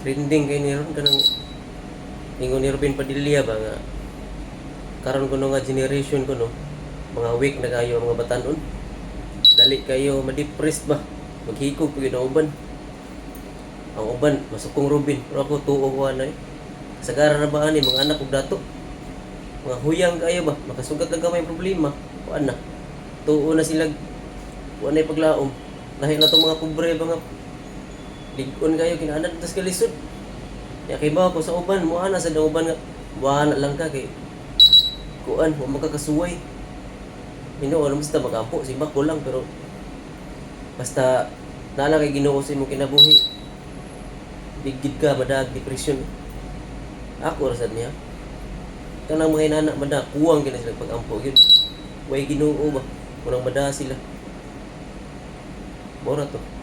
trending kay ni ron kanang ingon ni Robin Padilla ba nga karon kuno nga generation kuno mga weak na kayo mga batanon dali kayo ma-depressed ba maghikog pag uban ang uban masukong Robin pero ako tuo ko na sagara na ba ani mga anak ug dato mga huyang kayo ba makasugat lang gamay problema kuan na tuo na sila kuan na paglaom lahi na to mga pobre ba nga ligon kayo kinahanglan tas kalisod ya kay ba ko sa uban mo ana sa uban nga buana lang ka kay kuan wa makakasuway Ginoo alam basta magampo si bako lang pero basta naala kay Ginoo sa imong kinabuhi bigid ka madag depression ako ra sad niya kanang mga inana mada kuwang gina sila pagampo gyud way Ginoo ba unang mada sila mora to